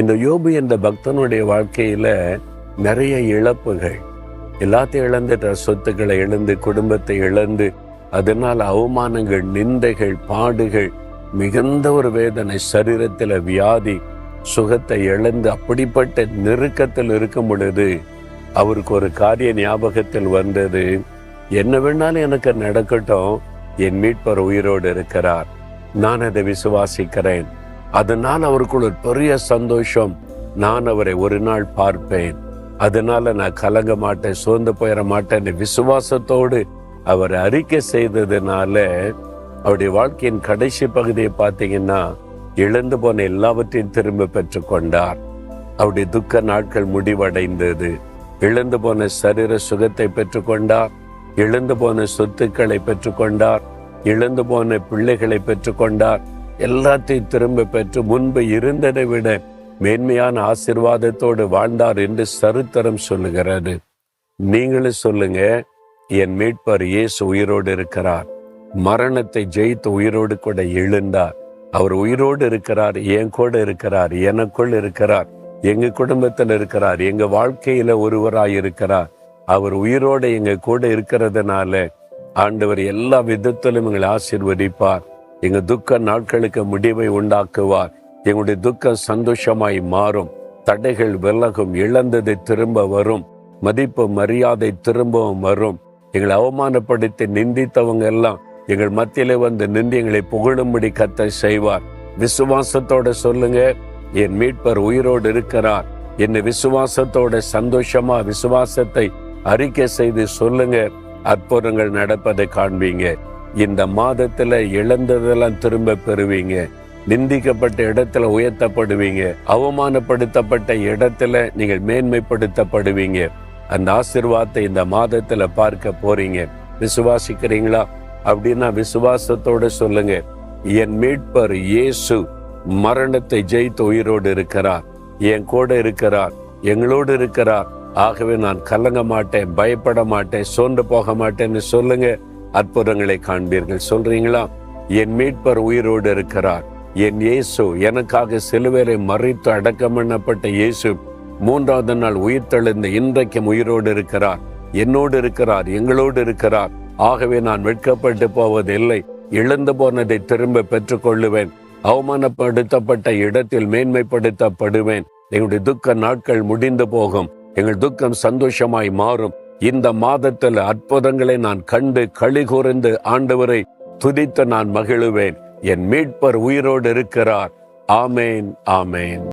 இந்த யோபு என்ற பக்தனுடைய வாழ்க்கையில நிறைய இழப்புகள், எல்லாத்தையும் இழந்துட்ட, சொத்துக்களை இழந்து, குடும்பத்தை இழந்து, அதனால் அவமானங்கள், நிந்தைகள், பாடுகள், மிகுந்த ஒரு வேதனை, சரீரத்தில் வியாதி, சுகத்தை இழந்து அப்படிப்பட்ட நெருக்கத்தில் இருக்கும் பொழுது அவருக்கு ஒரு காரிய ஞாபகத்தில் வந்தது. என்ன வேணாலும் எனக்கு நடக்கட்டும், என் மீட்பர் உயிரோடு இருக்கிறார், நான் அதை விசுவாசிக்கிறேன். அதனால் அவருக்குள் ஒரு பெரிய சந்தோஷம். நான் அவரை ஒரு நாள் பார்ப்பேன், அதனால நான் கலங்க மாட்டேன், சோர்ந்து போயிட மாட்டேன். விசுவாசத்தோடு அவர் அறிக்கை செய்ததுனால அவருடைய வாழ்க்கையின் கடைசி பகுதியை பார்த்தீங்கன்னா, இழந்து போன எல்லாவற்றையும் திரும்ப பெற்றுக்கொண்டார். அவருடைய துக்க நாட்கள் முடிவடைந்தது. இழந்து போன சரீர சுகத்தை பெற்றுக்கொண்டார், இழந்து போன சொத்துக்களை பெற்றுக்கொண்டார், இழந்து போன பிள்ளைகளை பெற்றுக்கொண்டார். எல்லாத்தையும் திரும்ப பெற்று முன்பு இருந்ததை விட மேன்மையான ஆசீர்வாதத்தோடு வாழ்ந்தார் என்று சரித்திரம் சொல்லுகிறது. நீங்களும் சொல்லுங்க, என் மீட்பர் இயேசு உயிரோடு இருக்கிறார், மரணத்தை ஜெயித்து உயிரோடு கூட எழுந்தார். அவர் உயிரோடு இருக்கிறார், என் கூட இருக்கிறார், எனக்குள் இருக்கிறார், எங்க குடும்பத்தில் இருக்கிறார், எங்க வாழ்க்கையில ஒருவராய் இருக்கிறார். அவர் உயிரோடு எங்க கூட இருக்கிறதுனால ஆண்டவர் எல்லா விதத்திலும் எங்களை ஆசீர்வதிப்பார். எங்க துக்க நாட்களுக்கு முடிவை உண்டாக்குவார். எங்களுடைய துக்கம் சந்தோஷமாய் மாறும், தடைகள் விலகும், இழந்ததை திரும்ப வரும், மதிப்பு மரியாதை திரும்பவும் வரும். எங்களை அவமானப்படுத்தி நிந்தித்தவங்க எல்லாம் எங்கள் மத்தியிலே வந்து நின்று எங்களை புகழும்படி கர்த்தர் செய்வார். விசுவாசத்தோட சொல்லுங்க, என் மீட்பர் உயிரோடு இருக்கிறார். என்னை விசுவாசத்தோட சந்தோஷமா விசுவாசத்தை அறிக்கை செய்து சொல்லுங்க, அற்புதங்கள் நடப்பதை காண்பீங்க. இந்த மாதத்துல இழந்ததெல்லாம் திரும்ப பெறுவீங்க. நிந்திக்கப்பட்ட இடத்துல உயர்த்தப்படுவீங்க, அவமானப்படுத்தப்பட்ட இடத்துல நீங்கள் மேன்மைப்படுத்தப்படுவீங்க. அந்த ஆசீர்வாதத்தை இந்த மாதத்துல பார்க்க போறீங்க. விசுவாசிக்கிறீங்களா? அப்படின்னா விசுவாசத்தோட சொல்லுங்க, என் மீட்பர் இயேசு மரணத்தை ஜெயித்து உயிரோடு இருக்கிறார், என் கூட இருக்கிறார், எங்களோடு இருக்கிறார். ஆகவே நான் கலங்க மாட்டேன், பயப்பட மாட்டேன், சோர்ந்து போக மாட்டேன்னு சொல்லுங்க, அற்புதங்களை காண்பீர்கள். சொல்றீங்களா? என் மீட்பர் உயிரோடு இருக்கிறார், என் இயேசு எனக்காக சிலுவையிலே மரித்து அடக்கம் பண்ணப்பட்ட இயேசு மூன்றாவது நாள் உயிர் தெழுந்த இன்றைக்கும் உயிரோடு இருக்கிறார், என்னோடு இருக்கிறார், எங்களோடு இருக்கிறார். ஆகவே நான் வெட்கப்பட்டு போவதில்லை, இழந்து போனதை திரும்ப பெற்றுக்கொள்ளுவேன், அவமானப்படுத்தப்பட்ட இடத்தில் மேன்மைப்படுத்தப்படுவேன். எங்களுடைய துக்க நாட்கள் முடிந்து போகும், எங்கள் துக்கம் சந்தோஷமாய் மாறும். இந்த மாதத்தில் அற்புதங்களை நான் கண்டு களி கூர்ந்து ஆண்டவரை துதித்து நான் மகிழுவேன். என் மீட்பர் உயிரோடு இருக்கிறார். ஆமேன், ஆமேன்.